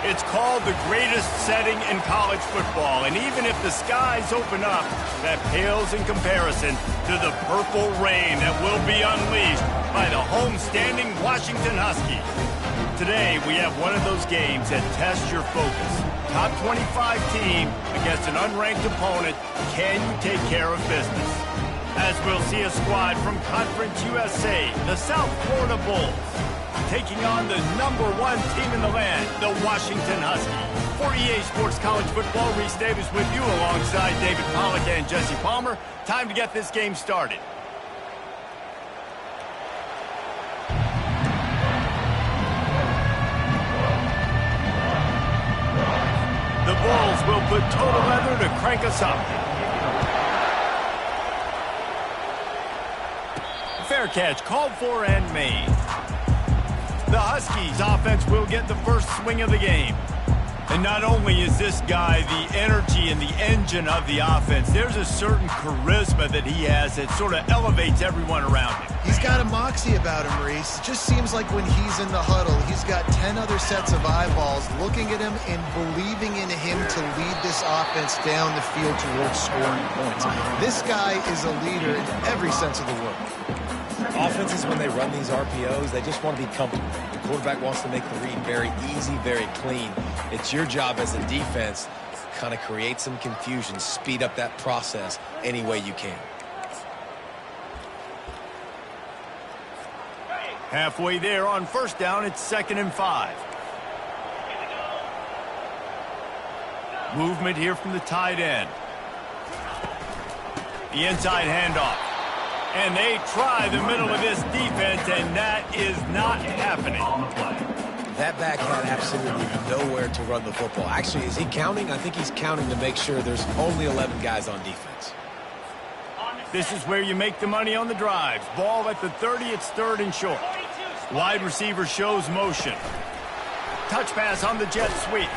It's called the greatest setting in college football, and even if the skies open up, that pales in comparison to the purple rain that will be unleashed by the homestanding Washington Huskies. Today, we have one of those games that tests your focus. Top 25 team against an unranked opponent. Can you take care of business? As we'll see a squad from Conference USA, the South Florida Bulls, taking on the #1 team in the land, the Washington Huskies. For EA Sports College Football, Reese Davis with you alongside David Pollack and Jesse Palmer. Time to get this game started. The Bulls will put total leather to crank us up. Fair catch called for and made. The Huskies offense will get the first swing of the game. And not only is this guy the energy and the engine of the offense, there's a certain charisma that he has that sort of elevates everyone around him. He's got a moxie about him, Reese. It just seems like when he's in the huddle, he's got 10 other sets of eyeballs looking at him and believing in him to lead this offense down the field towards scoring points. This guy is a leader in every sense of the word. Offenses, when they run these RPOs, they just want to be comfortable. The quarterback wants to make the read very easy, very clean. It's your job as a defense to kind of create some confusion, speed up that process any way you can. Halfway there on first down, it's 2nd and 5. Movement here from the tight end. The inside handoff. And they try the middle of this defense, and that is not happening. That back had absolutely nowhere to run the football. Actually, is he counting? I think he's counting to make sure there's only 11 guys on defense. This is where you make the money on the drives. Ball at the 30, it's 3rd and short. Wide receiver shows motion. Touch pass on the jet sweep.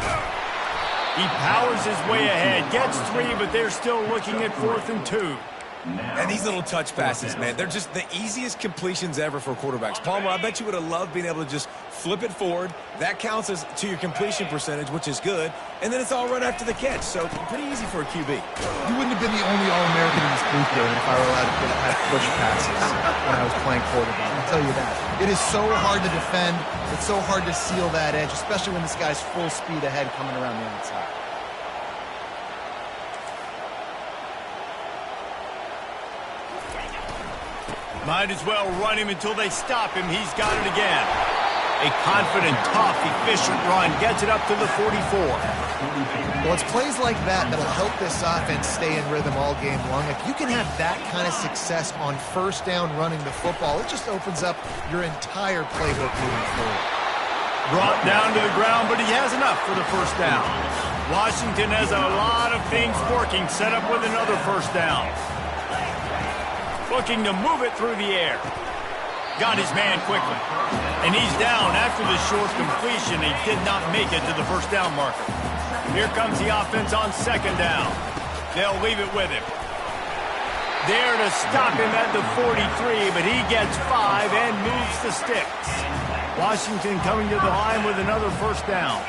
He powers his way ahead, gets 3, but they're still looking at 4th and 2. And these little touch passes, man, they're just the easiest completions ever for quarterbacks. Palmer, I bet you would have loved being able to just flip it forward. That counts as to your completion percentage, which is good. And then it's all right after the catch, so pretty easy for a QB. You wouldn't have been the only All-American in this booth game if I were allowed to have push passes when I was playing quarterback. I'll tell you that. It is so hard to defend. It's so hard to seal that edge, especially when this guy's full speed ahead coming around the outside. Might as well run him until they stop him. He's got it again. A confident, tough, efficient run gets it up to the 44. Well, it's plays like that that'll help this offense stay in rhythm all game long. If you can have that kind of success on first down running the football, it just opens up your entire playbook moving forward. Brought down to the ground, but he has enough for the first down. Washington has a lot of things working, set up with another first down. Looking to move it through the air. Got his man quickly. And he's down after the short completion. He did not make it to the first down marker. Here comes the offense on 2nd down. They'll leave it with him. There to stop him at the 43, but he gets 5 and moves the sticks. Washington coming to the line with another first down.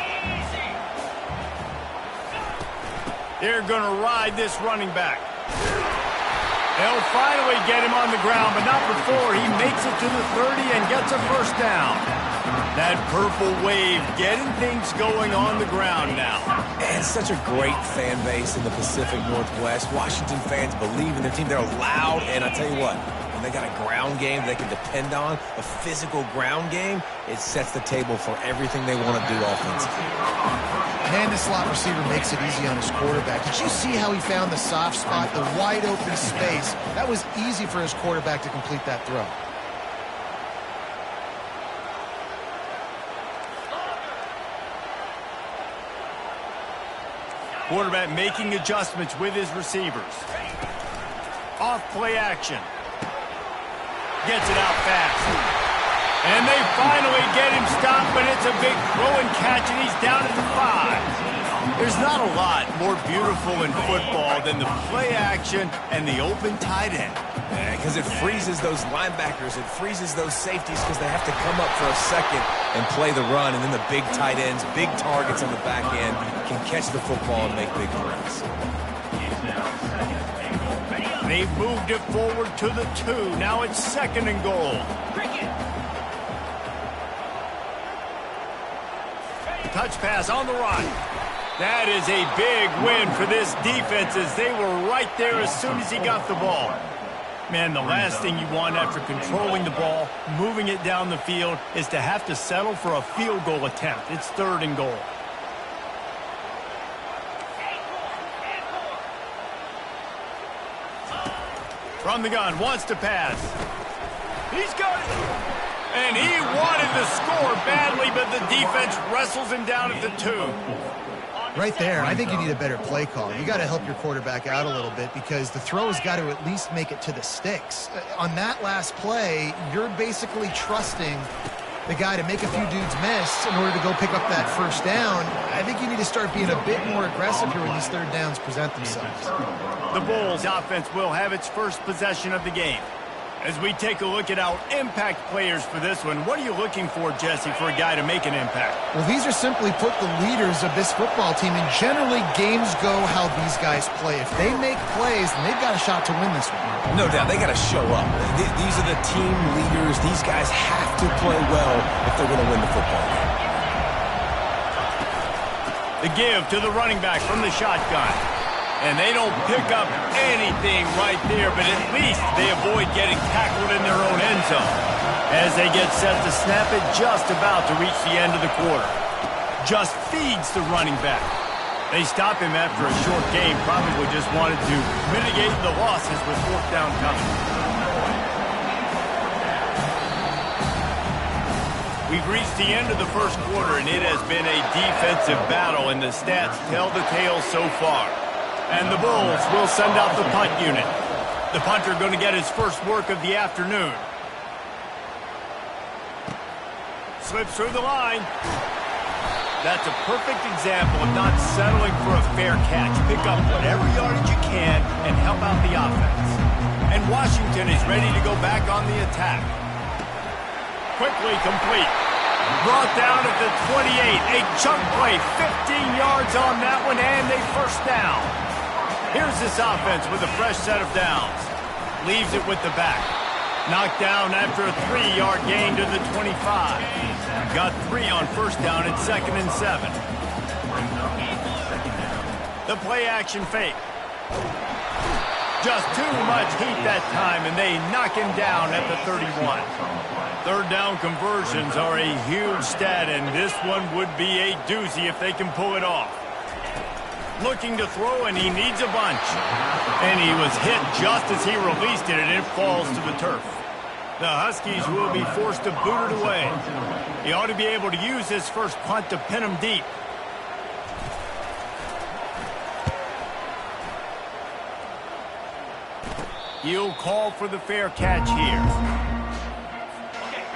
They're going to ride this running back. They'll finally get him on the ground, but not before he makes it to the 30 and gets a first down. That purple wave getting things going on the ground now. And it's such a great fan base in the Pacific Northwest. Washington fans believe in their team. They're loud, and I tell you what, when they got a ground game they can depend on, a physical ground game, it sets the table for everything they want to do offensively. Man, the slot receiver makes it easy on his quarterback. Did you see how he found the soft spot, the wide open space? That was easy for his quarterback to complete that throw. Quarterback making adjustments with his receivers. Off play action. Gets it out fast. And they finally get him stopped, but it's a big throw and catch, and he's down at the 5. There's not a lot more beautiful in football than the play action and the open tight end. Because it freezes those linebackers. It freezes those safeties because they have to come up for a second and play the run. And then the big tight ends, big targets on the back end can catch the football and make big plays. They've moved it forward to the 2. Now it's 2nd and goal. Touch pass on the run. That is a big win for this defense as they were right there as soon as he got the ball. Man, the last thing you want after controlling the ball, moving it down the field, is to have to settle for a field goal attempt. It's 3rd and goal. From the gun, wants to pass. He's got it. And he wanted to score badly, but the defense wrestles him down at the 2. Right there, I think you need a better play call. You got to help your quarterback out a little bit because the throw has got to at least make it to the sticks. On that last play, you're basically trusting the guy to make a few dudes miss in order to go pick up that first down. I think you need to start being a bit more aggressive here when these 3rd downs present themselves. The Bulls offense will have its first possession of the game. As we take a look at our impact players for this one, what are you looking for, Jesse, for a guy to make an impact? Well, these are simply put the leaders of this football team, and generally games go how these guys play. If they make plays, then they've got a shot to win this one. No doubt, they got to show up. These are the team leaders. These guys have to play well if they're going to win the football game. The give to the running back from the shotgun. And they don't pick up anything right there, but at least they avoid getting tackled in their own end zone. As they get set to snap it, just about to reach the end of the quarter. Just feeds the running back. They stop him after a short game, probably just wanted to mitigate the losses with 4th down coming. We've reached the end of the first quarter, and it has been a defensive battle, and the stats tell the tale so far. And the Bulls will send out the punt unit. The punter going to get his first work of the afternoon. Slips through the line. That's a perfect example of not settling for a fair catch. Pick up whatever yardage you can and help out the offense. And Washington is ready to go back on the attack. Quickly complete. Brought down at the 28. A chunk play. 15 yards on that one and a first down. Here's this offense with a fresh set of downs. Leaves it with the back. Knocked down after a 3-yard gain to the 25. Got 3 on first down at 2nd and 7. The play action fake. Just too much heat that time, and they knock him down at the 31. 3rd down conversions are a huge stat, and this one would be a doozy if they can pull it off. Looking to throw, and he needs a bunch. And he was hit just as he released it, and it falls to the turf. The Huskies will be forced to boot it away. He ought to be able to use his first punt to pin him deep. He'll call for the fair catch here.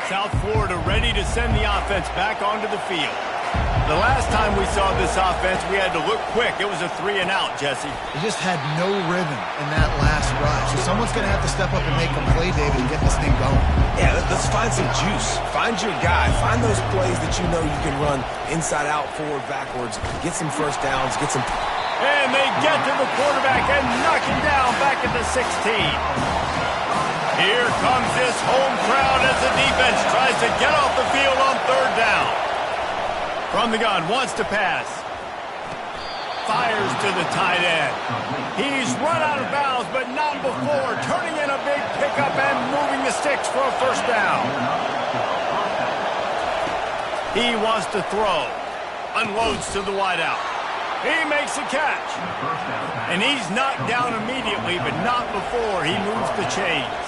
South Florida ready to send the offense back onto the field. The last time we saw this offense, we had to look quick. It was a 3-and-out, Jesse. They just had no rhythm in that last drive. So someone's going to have to step up and make a play, David, and get this thing going. Yeah, let's find some juice. Find your guy. Find those plays that you know you can run inside out, forward, backwards. Get some first downs. Get some... And they get to the quarterback and knock him down back at the 16. Here comes this home crowd as the defense tries to get off the field on 3rd down. From the gun, wants to pass. Fires to the tight end. He's run out of bounds, but not before. Turning in a big pickup and moving the sticks for a first down. He wants to throw. Unloads to the wideout. He makes a catch. And he's knocked down immediately, but not before he moves the chains.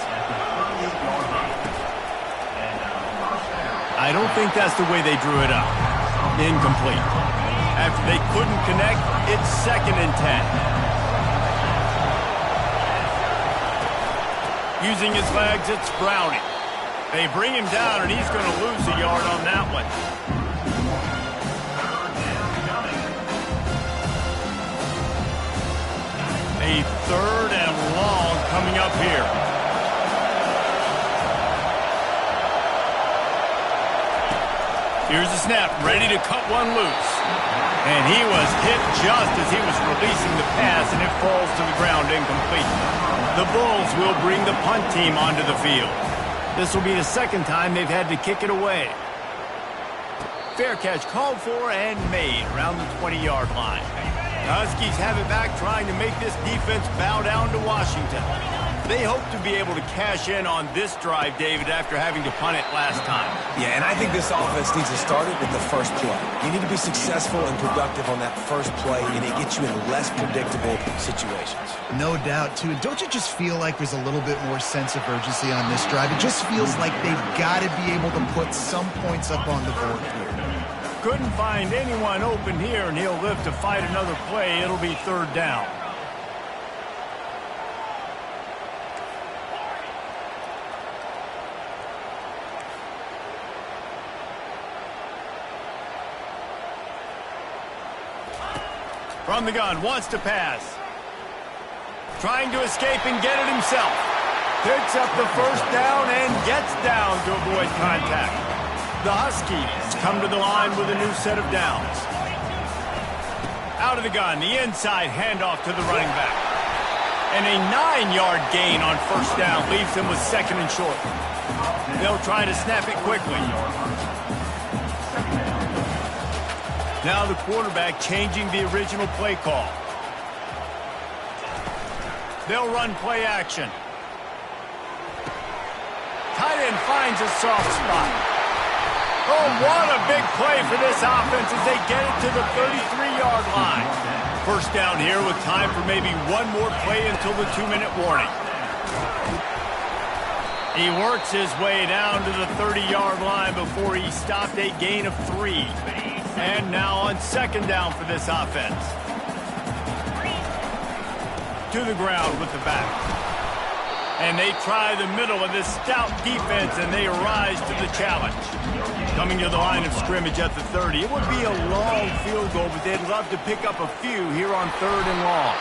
I don't think that's the way they drew it up. Incomplete. After they couldn't connect, it's 2nd and 10. Using his legs, it's Browning. They bring him down, and he's going to lose a yard on that one. A 3rd and long coming up here. Here's the snap, ready to cut one loose. And he was hit just as he was releasing the pass, and it falls to the ground incomplete. The Bulls will bring the punt team onto the field. This will be the second time they've had to kick it away. Fair catch called for and made around the 20-yard line. The Huskies have it back, trying to make this defense bow down to Washington. They hope to be able to cash in on this drive, David, after having to punt it last time. Yeah, and I think this offense needs to start it with the first play. You need to be successful and productive on that first play, and it gets you in less predictable situations. No doubt, too. Don't you just feel like there's a little bit more sense of urgency on this drive? It just feels like they've got to be able to put some points up on the board here. Couldn't find anyone open here, and he'll live to fight another play. It'll be third down. From the gun, wants to pass. Trying to escape and get it himself. Picks up the first down and gets down to avoid contact. The Huskies come to the line with a new set of downs. Out of the gun, the inside handoff to the running back. And a 9-yard gain on first down leaves them with second and short. They'll try to snap it quickly. Now the quarterback changing the original play call. They'll run play action. Tight end finds a soft spot. Oh, what a big play for this offense as they get it to the 33-yard line. First down here with time for maybe one more play until the 2-minute warning. He works his way down to the 30-yard line before he stopped a gain of 3. And now on second down for this offense. To the ground with the back. And they try the middle of this stout defense, and they rise to the challenge. Coming to the line of scrimmage at the 30. It would be a long field goal, but they'd love to pick up a few here on third and long.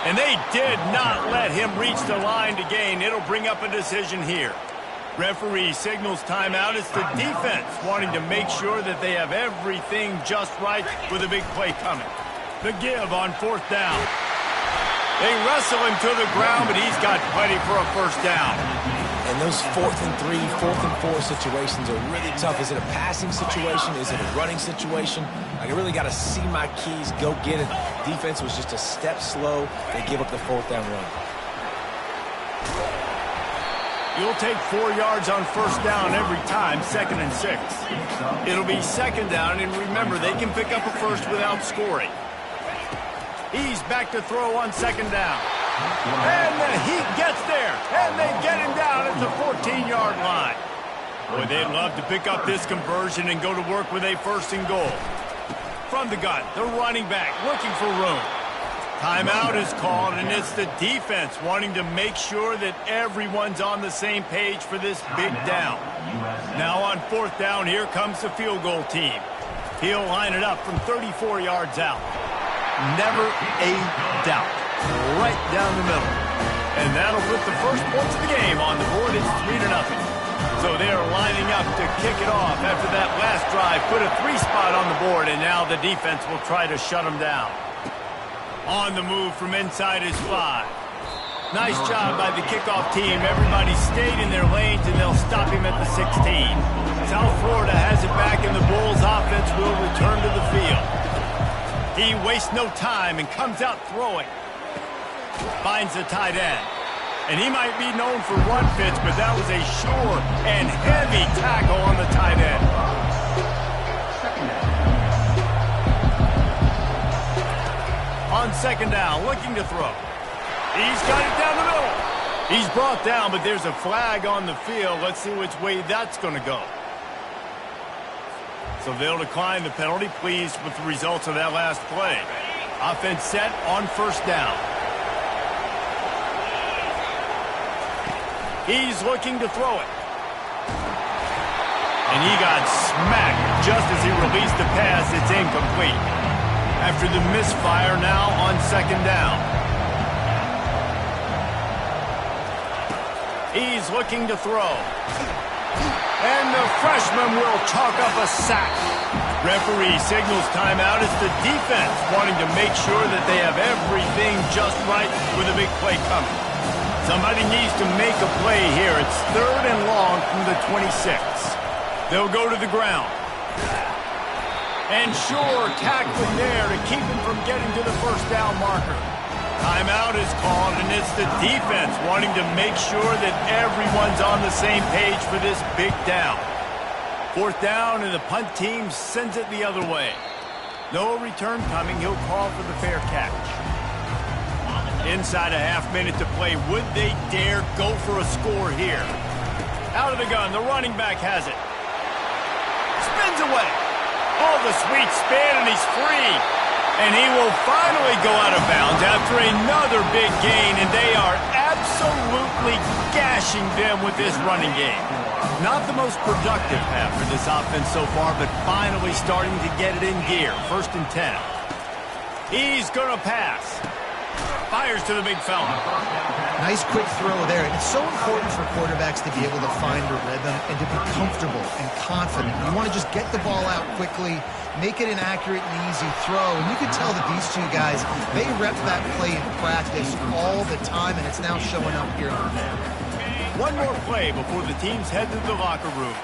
And they did not let him reach the line to gain. It'll bring up a decision here. Referee signals timeout. It's the defense wanting to make sure that they have everything just right with a big play coming. The give on fourth down. They wrestle him to the ground, but he's got plenty for a first down. And those 4th and 3, 4th and 4 situations are really tough. Is it a passing situation? Is it a running situation? I really got to see my keys, go get it. Defense was just a step slow. They give up the 4th down run. You'll take 4 yards on first down every time, 2nd and 6. It'll be second down, and remember, they can pick up a first without scoring. He's back to throw on second down. And the Heat gets there, and they get him down at the 14-yard line. Boy, they'd love to pick up this conversion and go to work with a first and goal. From the gun, the running back looking for room. Timeout is called, and it's the defense wanting to make sure that everyone's on the same page for this big down. Now on fourth down, here comes the field goal team. He'll line it up from 34 yards out. Never a doubt. Right down the middle. And that'll put the first points of the game on the board. It's 3-0. So they're lining up to kick it off after that last drive. Put a 3 spot on the board, and now the defense will try to shut them down. On the move from inside his 5. Nice job by the kickoff team. Everybody stayed in their lanes, and they'll stop him at the 16. South Florida has it back, and the Bulls offense will return to the field. He wastes no time and comes out throwing. Finds the tight end. And he might be known for run fits, but that was a sure and heavy tackle on the tight end. On second down, looking to throw. He's got it down the middle. He's brought down, but there's a flag on the field. Let's see which way that's going to go. So they'll decline the penalty, pleased with the results of that last play. Offense set on first down. He's looking to throw it. And he got smacked just as he released the pass. It's incomplete. After the misfire, now on second down. He's looking to throw. And the freshman will chalk up a sack. Referee signals timeout as the defense wanting to make sure that they have everything just right with a big play coming. Somebody needs to make a play here. It's 3rd and long from the 26. They'll go to the ground. And sure, tackling there to keep him from getting to the first down marker. Timeout is called, and it's the defense wanting to make sure that everyone's on the same page for this big down. 4th down, and the punt team sends it the other way. No return coming. He'll call for the fair catch. Inside a half minute to play. Would they dare go for a score here? Out of the gun. The running back has it. Spins away. Oh, the sweet spin, and he's free. And he will finally go out of bounds after another big gain, and they are absolutely gashing them with this running game. Not the most productive half for this offense so far, but finally starting to get it in gear. 1st and 10. He's going to pass. Fires to the big fella. Nice quick throw there. And it's so important for quarterbacks to be able to find a rhythm and to be comfortable and confident. You want to just get the ball out quickly, make it an accurate and easy throw. And you can tell that these two guys, they rep that play in practice all the time, and it's now showing up here in the game. One more play before the teams head to the locker rooms.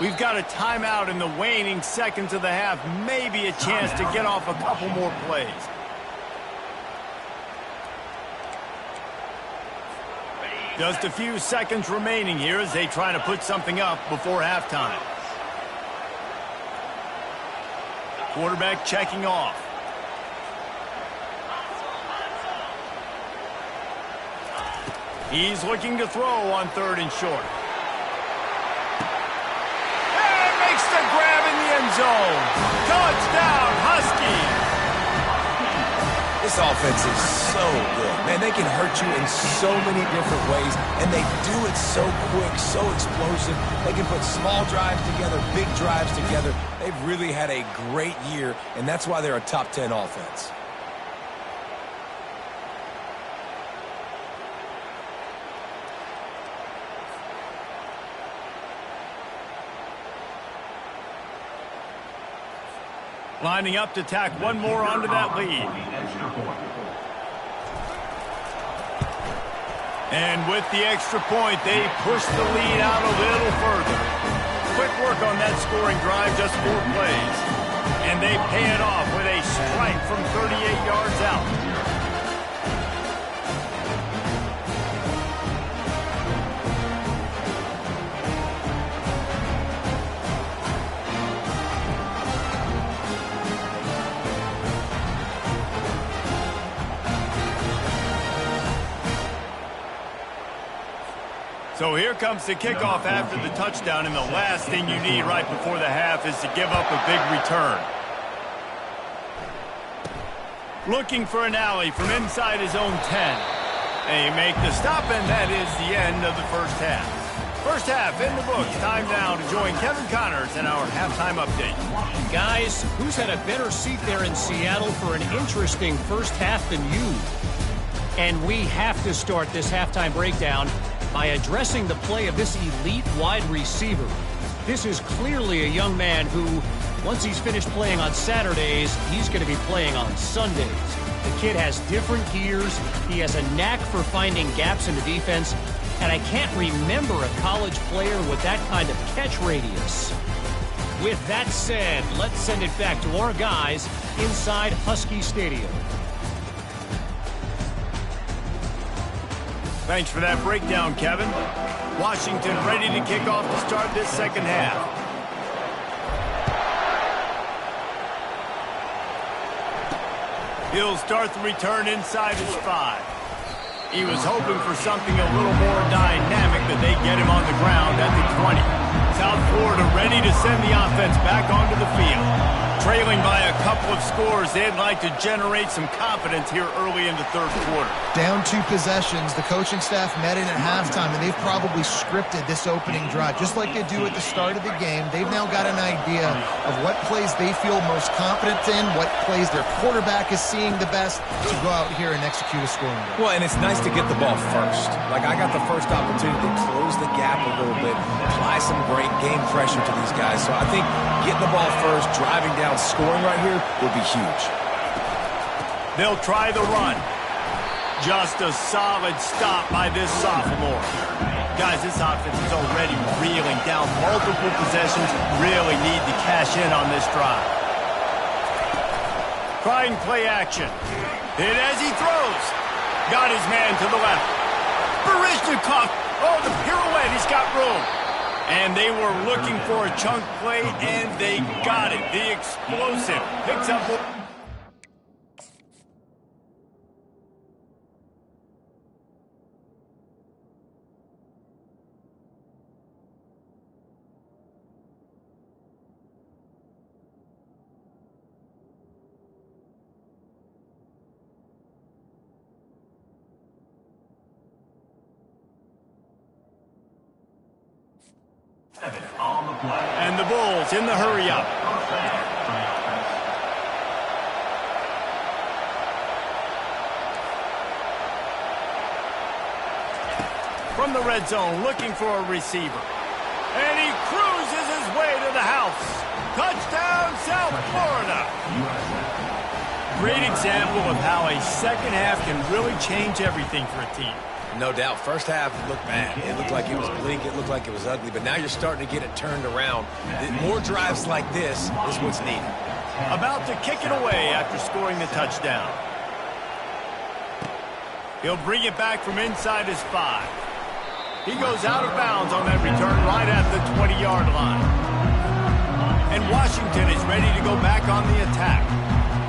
We've got a timeout in the waning seconds of the half. Maybe a chance to get off a couple more plays. Just a few seconds remaining here as they try to put something up before halftime. Quarterback checking off. He's looking to throw on 3rd and short. And makes the grab in the end zone. Touchdown, Huskies! This offense is so good. Man, they can hurt you in so many different ways, and they do it so quick, so explosive. They can put small drives together, big drives together. They've really had a great year, and that's why they're a top 10 offense. Lining up to tack one more onto that lead. And with the extra point, they push the lead out a little further. Quick work on that scoring drive, just 4 plays. And they pay it off with a strike from 38 yards out. So here comes the kickoff after the touchdown, and the last thing you need right before the half is to give up a big return. Looking for an alley from inside his own 10. They make the stop, and that is the end of the first half. First half in the books. Time now to join Kevin Connors in our halftime update. Guys, who's had a better seat there in Seattle for an interesting first half than you? And we have to start this halftime breakdown by addressing the play of this elite wide receiver. This is clearly a young man who, once he's finished playing on Saturdays, he's going to be playing on Sundays. The kid has different gears. He has a knack for finding gaps in the defense, and I can't remember a college player with that kind of catch radius. With that said, let's send it back to our guys inside Husky Stadium. Thanks for that breakdown, Kevin. Washington ready to kick off to start this second half. He'll start the return inside his 5. He was hoping for something a little more dynamic, but they get him on the ground at the 20. South Florida ready to send the offense back onto the field. Trailing by a couple of scores, they'd like to generate some confidence here early in the third quarter. Down 2 possessions, the coaching staff met in at halftime, and they've probably scripted this opening drive. Just like they do at the start of the game, they've now got an idea of what plays they feel most confident in, what plays their quarterback is seeing the best to go out here and execute a scoring drive. Well, and it's nice to get the ball first. Like, I got the first opportunity to close the gap a little bit, apply some great game pressure to these guys. So I think getting the ball first, driving down, scoring right here would be huge. They'll try the run. Just a solid stop by this sophomore. Guys, this offense is already reeling down multiple possessions. Really need to cash in on this drive. Trying play action. Hit as he throws. Got his man to the left. Baryshnikov. Oh, the pirouette. He's got room. And they were looking for a chunk play, and they got it. The explosive picks up. And the Bulls in the hurry-up. From the red zone, looking for a receiver. And he cruises his way to the house. Touchdown, South Florida. Great example of how a second half can really change everything for a team. No doubt. First half looked bad. It looked like it was bleak. It looked like it was ugly. But now you're starting to get it turned around. More drives like this is what's needed. About to kick it away after scoring the touchdown. He'll bring it back from inside his 5. He goes out of bounds on that return right at the 20-yard line. And Washington is ready to go back on the attack.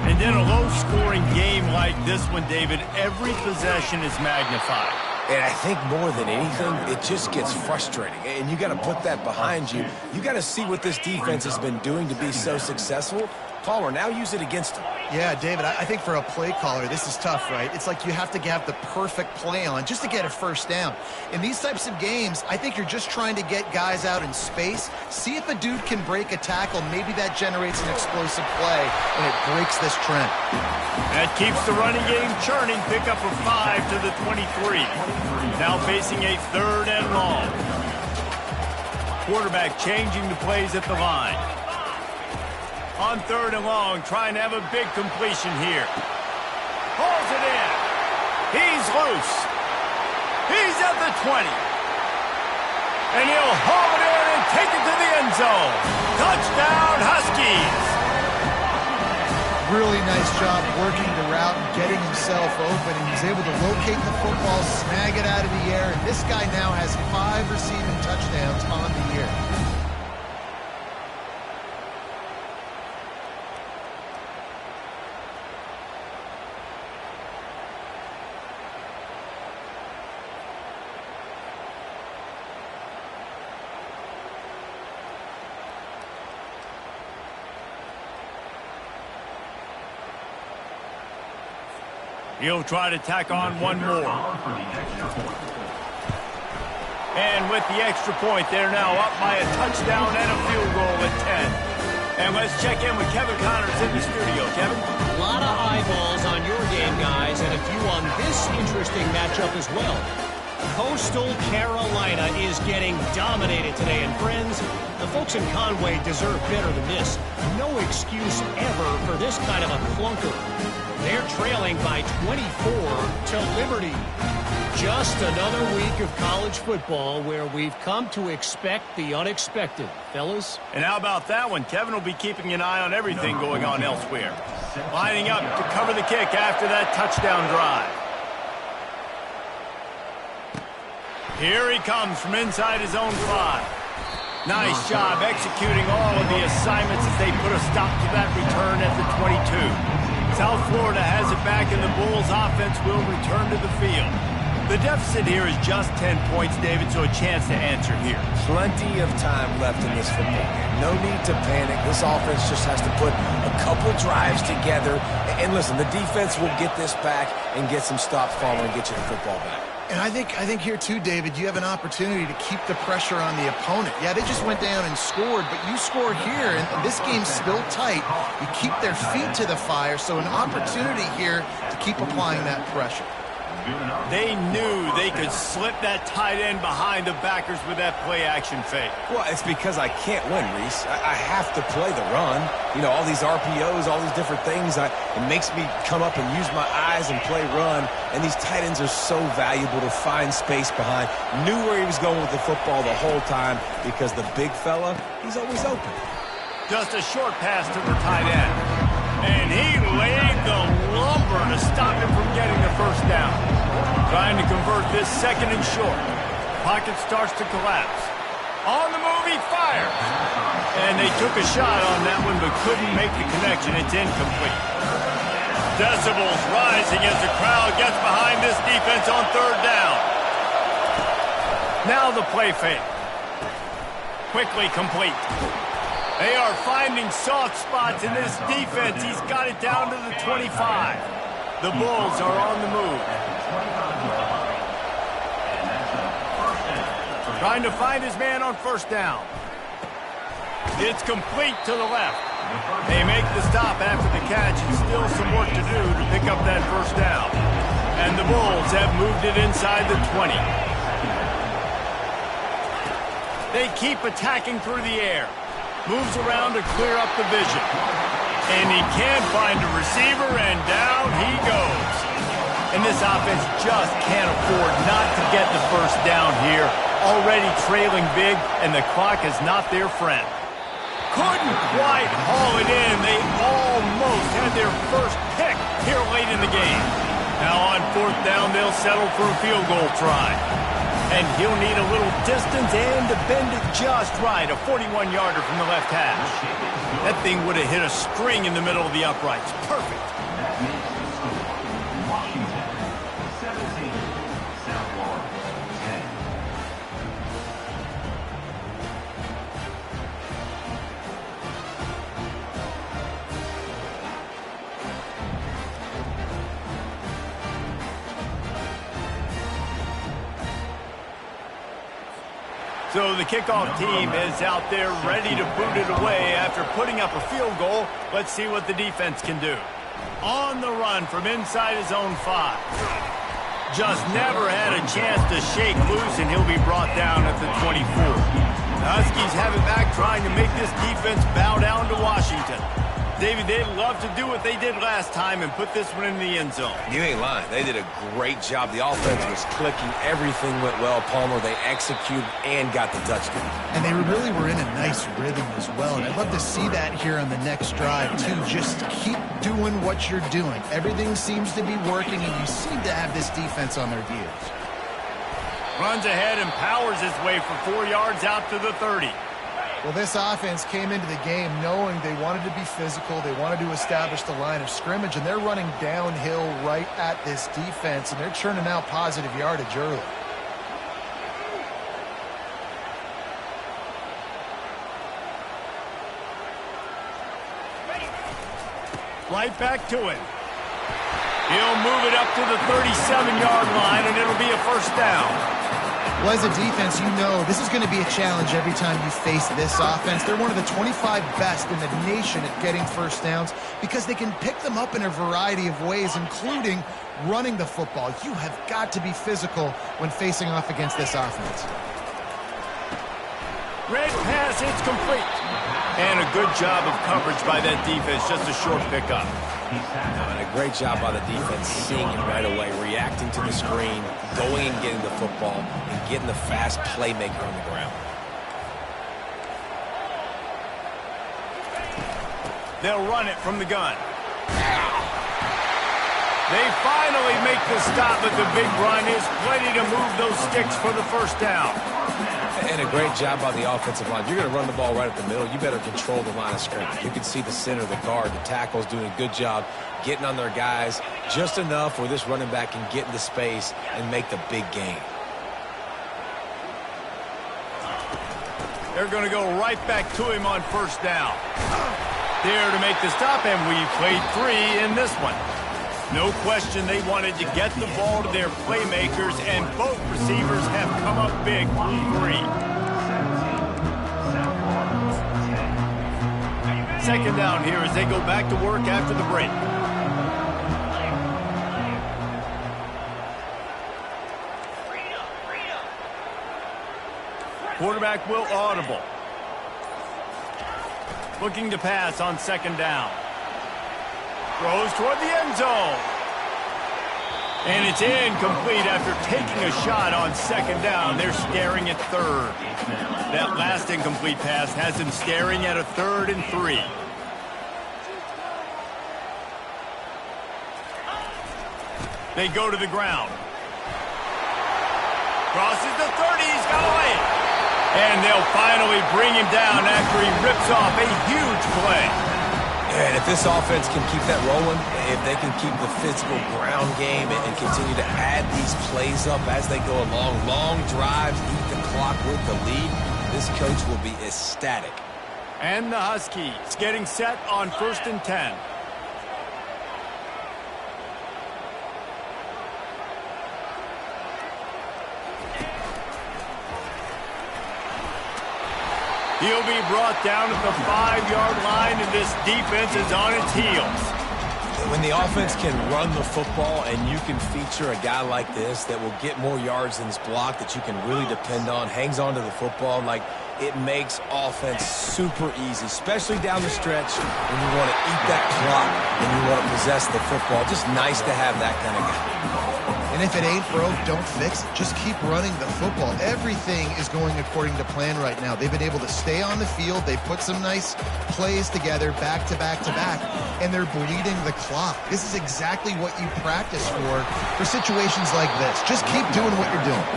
And in a low-scoring game like this one, David, every possession is magnified. And I think more than anything, it just gets frustrating. And you got to put that behind you. You got to see what this defense has been doing to be so successful. Palmer, now use it against them. Yeah, David, I think for a play caller, this is tough, right? It's like you have to have the perfect play on just to get a first down. In these types of games, I think you're just trying to get guys out in space, see if a dude can break a tackle. Maybe that generates an explosive play, and it breaks this trend. That keeps the running game churning. Pick up a 5 to the 23. Now facing a 3rd and long. Quarterback changing the plays at the line. On 3rd and long, trying to have a big completion here. Hauls it in. He's loose. He's at the 20. And he'll haul it in and take it to the end zone. Touchdown, Huskies. Really nice job working the route and getting himself open. And he's able to locate the football, snag it out of the air. And this guy now has 5 receiving touchdowns on the year. He'll try to tack on one more. And with the extra point, they're now up by a touchdown and a field goal at 10. And let's check in with Kevin Connors in the studio. Kevin? A lot of eyeballs on your game, guys, and a few on this interesting matchup as well. Coastal Carolina is getting dominated today. And friends, the folks in Conway deserve better than this. No excuse ever for this kind of a clunker. They're trailing by 24 to Liberty. Just another week of college football where we've come to expect the unexpected, fellas. And how about that one? Kevin will be keeping an eye on everything going on elsewhere. Lining up to cover the kick after that touchdown drive. Here he comes from inside his own 5. Nice job executing all of the assignments as they put a stop to that return at the 22. South Florida has it back, and the Bulls offense will return to the field. The deficit here is just 10 points, David, so a chance to answer here. Plenty of time left in this football game. No need to panic. This offense just has to put a couple drives together. And listen, the defense will get this back and get some stops following and get you the football back. And I think here too, David, you have an opportunity to keep the pressure on the opponent. Yeah, they just went down and scored, but you score here, and this game's still tight. You keep their feet to the fire, so an opportunity here to keep applying that pressure. They knew they could slip that tight end behind the backers with that play-action fake. Well, it's because I can't win, Reese. I have to play the run. You know, all these RPOs, all these different things. It makes me come up and use my eyes and play run. And these tight ends are so valuable to find space behind. Knew where he was going with the football the whole time because the big fella, he's always open. Just a short pass to the tight end. And he laid the lumber to stop him from getting the first down. Trying to convert this second and short. Pocket starts to collapse. On the move, he fires. And they took a shot on that one, but couldn't make the connection. It's incomplete. Decibels rising as the crowd gets behind this defense on third down. Now the play fake. Quickly complete. They are finding soft spots in this defense. He's got it down to the 25. The Bulls are on the move. Trying to find his man on first down. It's complete to the left. They make the stop after the catch, and still some work to do to pick up that first down. And the Bulls have moved it inside the 20. They keep attacking through the air. Moves around to clear up the vision. And he can't find a receiver, and down he goes. And this offense just can't afford not to get the first down here. Already trailing big, and the clock is not their friend. Couldn't quite haul it in. They almost had their first pick here late in the game. Now on fourth down, they'll settle for a field goal try. And he'll need a little distance and to bend it just right. A 41-yarder from the left hash. That thing would have hit a string in the middle of the uprights. Perfect. So the kickoff team is out there ready to boot it away after putting up a field goal. Let's see what the defense can do. On the run from inside his own 5. Just never had a chance to shake loose, and he'll be brought down at the 24. The Huskies have it back, trying to make this defense bow down to Washington. David, they'd love to do what they did last time and put this one in the end zone. You ain't lying. They did a great job. The offense was clicking. Everything went well. Palmer, they executed and got the touchdown. And they really were in a nice rhythm as well. And I'd love to see that here on the next drive, too. Just keep doing what you're doing. Everything seems to be working, and you seem to have this defense on their heels. Runs ahead and powers his way for 4 yards out to the 30. Well, this offense came into the game knowing they wanted to be physical, they wanted to establish the line of scrimmage, and they're running downhill right at this defense, and they're churning out positive yardage early. Right back to it. He'll move it up to the 37-yard line, and it'll be a first down. Well, as a defense, you know this is going to be a challenge every time you face this offense. They're one of the 25 best in the nation at getting first downs because they can pick them up in a variety of ways, including running the football. You have got to be physical when facing off against this offense. Red pass, it's complete. And a good job of coverage by that defense, just a short pickup. And a great job by the defense seeing it right away, reacting to the screen, going and getting the football, and getting the fast playmaker on the ground. They'll run it from the gun. They finally make the stop, but the big run is plenty to move those sticks for the first down. And a great job by the offensive line. You're going to run the ball right at the middle. You better control the line of scrimmage. You can see the center, the guard, the tackles doing a good job getting on their guys just enough where this running back can get into space and make the big game. They're going to go right back to him on first down. There to make the stop, and we played 3 in this one. No question they wanted to get the ball to their playmakers, and both receivers have come up big for 3. Second down here as they go back to work after the break. Quarterback will audible. Looking to pass on second down. Throws toward the end zone. And it's incomplete after taking a shot on second down. They're staring at third. That last incomplete pass has them staring at a 3rd and 3. They go to the ground. Crosses the 30. He's got away. And they'll finally bring him down after he rips off a huge play. And if this offense can keep that rolling, if they can keep the physical ground game and continue to add these plays up as they go along, long drives, eat the clock with the lead, this coach will be ecstatic. And the Huskies getting set on 1st and 10. He'll be brought down at the 5-yard line, and this defense is on its heels. When the offense can run the football and you can feature a guy like this that will get more yards than his block that you can really depend on, hangs on to the football, like it makes offense super easy, especially down the stretch when you want to eat that clock and you want to possess the football. Just nice to have that kind of guy. And if it ain't broke, don't fix it. Just keep running the football. Everything is going according to plan right now. They've been able to stay on the field. They put some nice plays together back to back to back, and they're bleeding the clock. This is exactly what you practice for situations like this. Just keep doing what you're doing.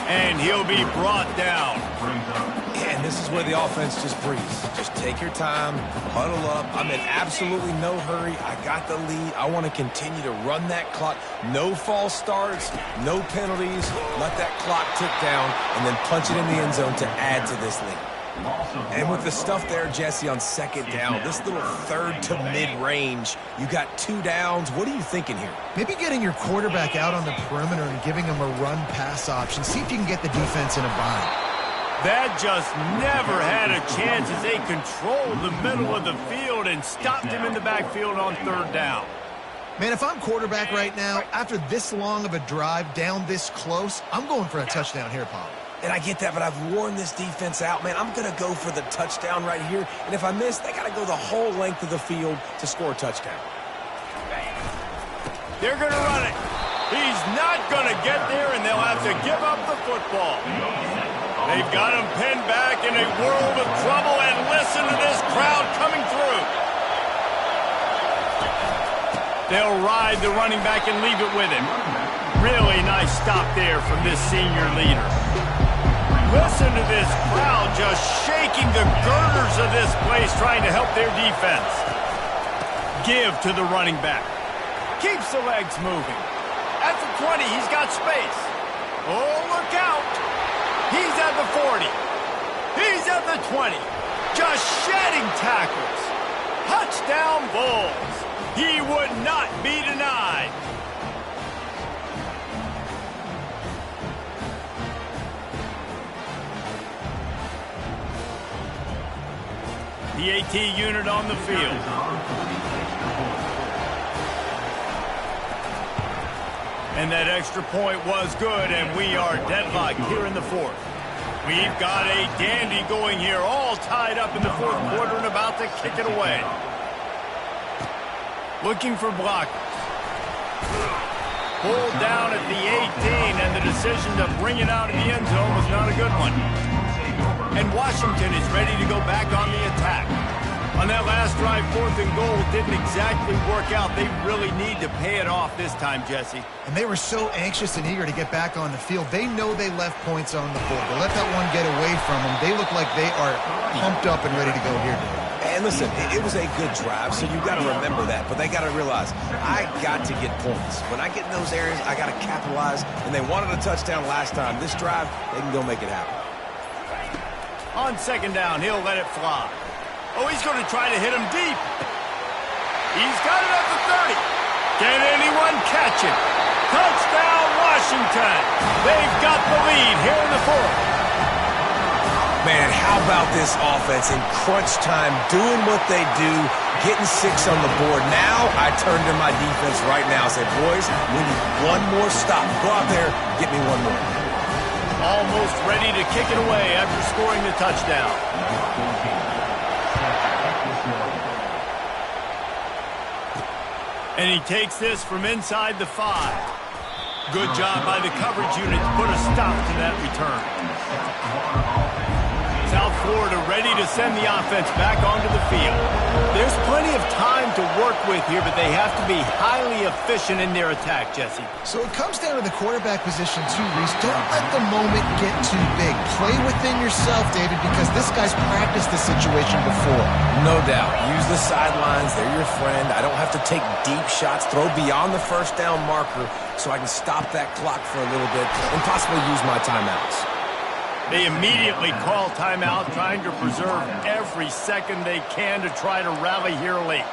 And he'll be brought down. And this is where the offense just breathes. Just take your time, huddle up. I'm in absolutely no hurry. I got the lead. I want to continue to run that clock. No false starts, no penalties. Let that clock tick down and then punch it in the end zone to add to this lead. And with the stuff there, Jesse, on second down, this little 3rd to mid-range, you got 2 downs. What are you thinking here? Maybe getting your quarterback out on the perimeter and giving him a run-pass option. See if you can get the defense in a bind. That just never had a chance as they controlled the middle of the field and stopped him in the backfield on 3rd down. Man, if I'm quarterback right now, after this long of a drive down this close, I'm going for a touchdown here, Paul. And I get that, but I've worn this defense out, man. I'm going to go for the touchdown right here. And if I miss, they got to go the whole length of the field to score a touchdown. They're going to run it. He's not going to get there, and they'll have to give up the football. They've got him pinned back in a world of trouble, and listen to this crowd coming through. They'll ride the running back and leave it with him. Really nice stop there from this senior leader. Listen to this crowd just shaking the girders of this place, trying to help their defense. Give to the running back. Keeps the legs moving. At the 20, he's got space. Oh, look out. He's at the 40. He's at the 20. Just shedding tackles. Touchdown Bulls. He would not be denied. The AT unit on the field. And that extra point was good, and we are deadlocked here in the 4th. We've got a dandy going here, all tied up in the 4th quarter and about to kick it away. Looking for blockers. Pulled down at the 18, and the decision to bring it out in the end zone was not a good one. And Washington is ready to go back on the attack. On that last drive, 4th and goal didn't exactly work out. They really need to pay it off this time, Jesse. And they were so anxious and eager to get back on the field. They know they left points on the board. They let that one get away from them. They look like they are pumped up and ready to go here, Dave. And listen, it was a good drive, so you've got to remember that. But they got to realize, I got to get points. When I get in those areas, I got to capitalize. And they wanted a touchdown last time. This drive, they can go make it happen. On 2nd down, he'll let it fly. Oh, he's going to try to hit him deep. He's got it at the 30. Can anyone catch it? Touchdown, Washington. They've got the lead here in the 4th. Man, how about this offense in crunch time, doing what they do, getting 6 on the board. Now I turn to my defense right now and say, boys, we need one more stop. Go out there, get me one more. Almost ready to kick it away after scoring the touchdown. And he takes this from inside the 5. Good job by the coverage unit to put a stop to that return. South Florida ready to send the offense back onto the field. There's plenty of time to work with here, but they have to be highly efficient in their attack, Jesse. So it comes down to the quarterback position too, Reese. Don't let the moment get too big. Play within yourself, David, because this guy's practiced this situation before. No doubt. Use the sidelines. They're your friend. I don't have to take deep shots. Throw beyond the 1st down marker so I can stop that clock for a little bit and possibly use my timeouts. They immediately call timeout, trying to preserve every second they can to try to rally here late.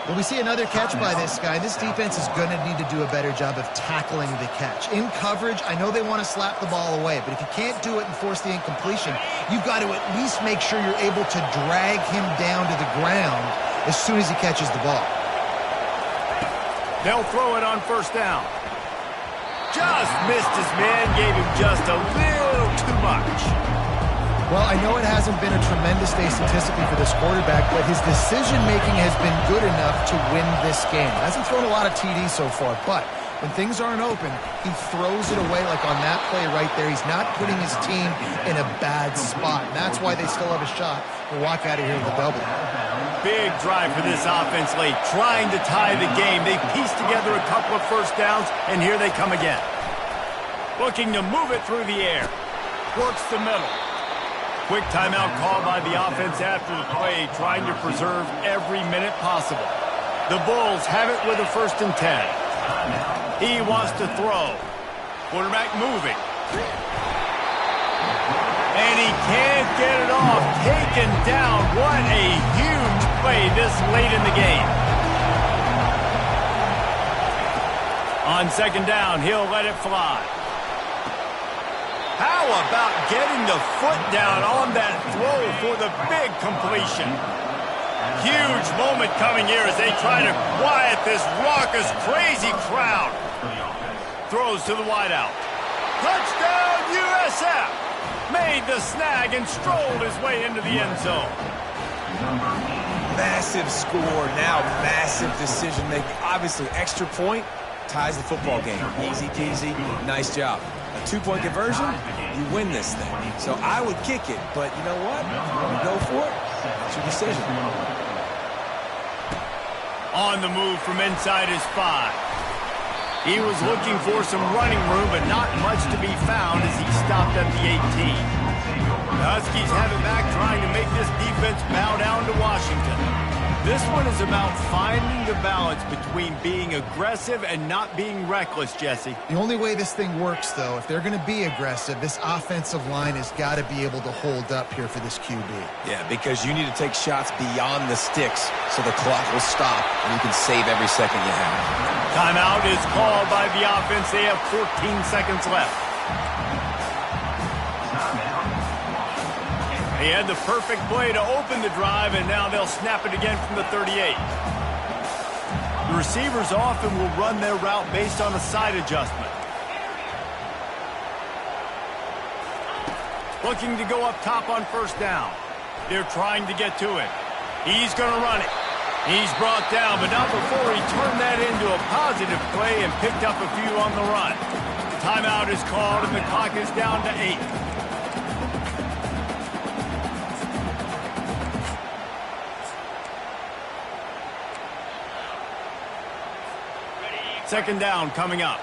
Well, we see another catch by this guy. This defense is going to need to do a better job of tackling the catch. In coverage, I know they want to slap the ball away, but if you can't do it and force the incompletion, you've got to at least make sure you're able to drag him down to the ground as soon as he catches the ball. They'll throw it on 1st down. Just missed his man, gave him just a little too much. Well, I know it hasn't been a tremendous day statistically for this quarterback, but his decision-making has been good enough to win this game. Hasn't thrown a lot of TDs so far, but when things aren't open, he throws it away like on that play right there. He's not putting his team in a bad spot, and that's why they still have a shot to walk out of here with a double. Big drive for this offense late, trying to tie the game. They pieced together a couple of 1st downs, and here they come again. Looking to move it through the air. Works the middle. Quick timeout call by the offense after the play, trying to preserve every minute possible. The Bulls have it with a 1st and 10. He wants to throw. Quarterback moving. And he can't get it off. Taken down. What a huge play this late in the game. On 2nd down, he'll let it fly. How about getting the foot down on that throw for the big completion? Huge moment coming here as they try to quiet this raucous, crazy crowd. Throws to the wideout. Touchdown, USF! Made the snag and strolled his way into the end zone. Massive score, now massive decision-making. Obviously, extra point ties the football game. Easy peasy, nice job. A 2-point conversion, you win this thing. So I would kick it, but you know what? You go for it, it's your decision. On the move from inside his 5. He was looking for some running room, but not much to be found as he stopped at the 18. The Huskies have it back, trying to make this defense bow down to Washington. This one is about finding the balance between being aggressive and not being reckless, Jesse. The only way this thing works, though, if they're going to be aggressive, this offensive line has got to be able to hold up here for this QB. Yeah, because you need to take shots beyond the sticks so the clock will stop and you can save every second you have. Timeout is called by the offense. They have 14 seconds left. They had the perfect play to open the drive, and now they'll snap it again from the 38. The receivers often will run their route based on a side adjustment. Looking to go up top on 1st down. They're trying to get to it. He's going to run it. He's brought down, but not before he turned that into a positive play and picked up a few on the run. Timeout is called, and the clock is down to 8. Second down coming up.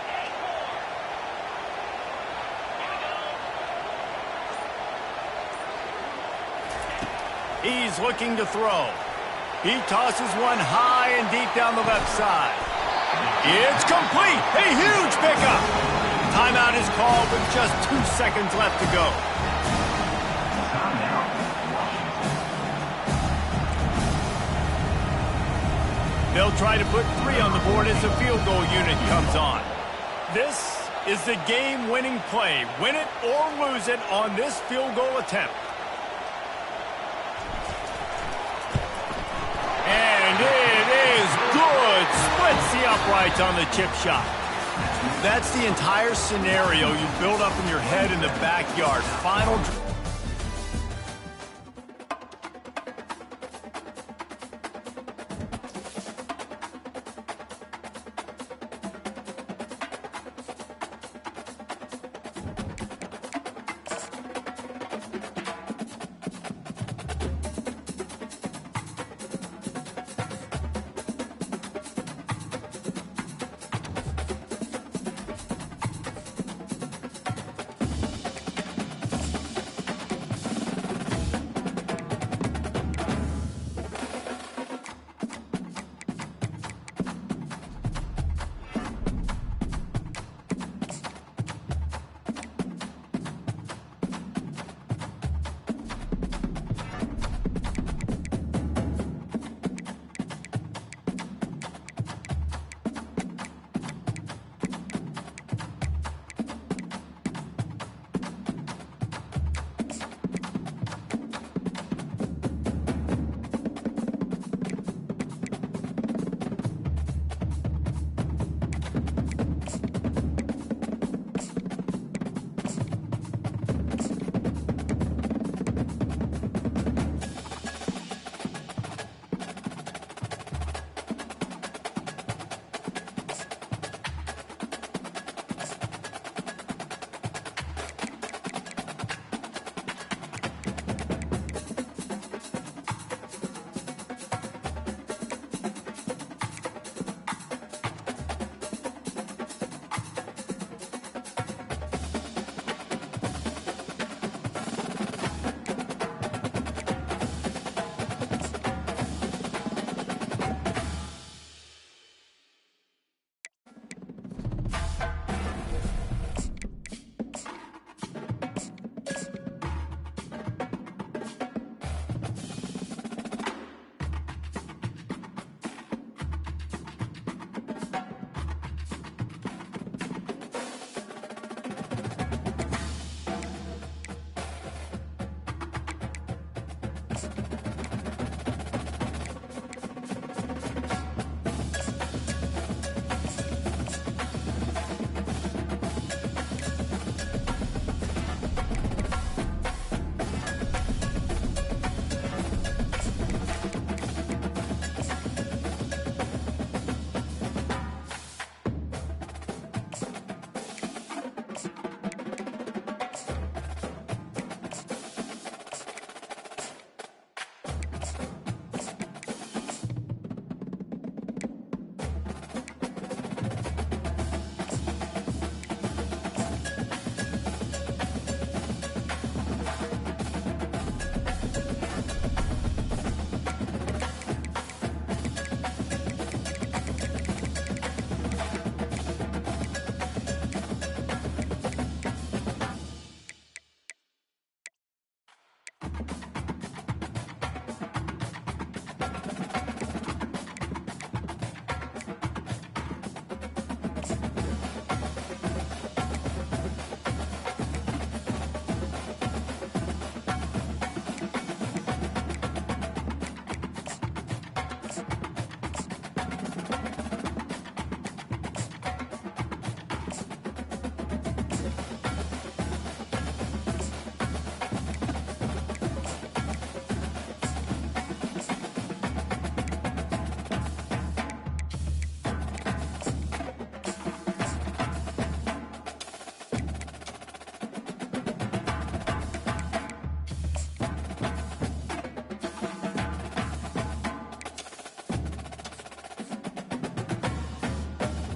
He's looking to throw. He tosses one high and deep down the left side. It's complete. A huge pickup. Timeout is called with just 2 seconds left to go. They'll try to put 3 on the board as the field goal unit comes on. This is the game-winning play. Win it or lose it on this field goal attempt. And it is good. Splits the uprights on the chip shot. That's the entire scenario you build up in your head in the backyard. Final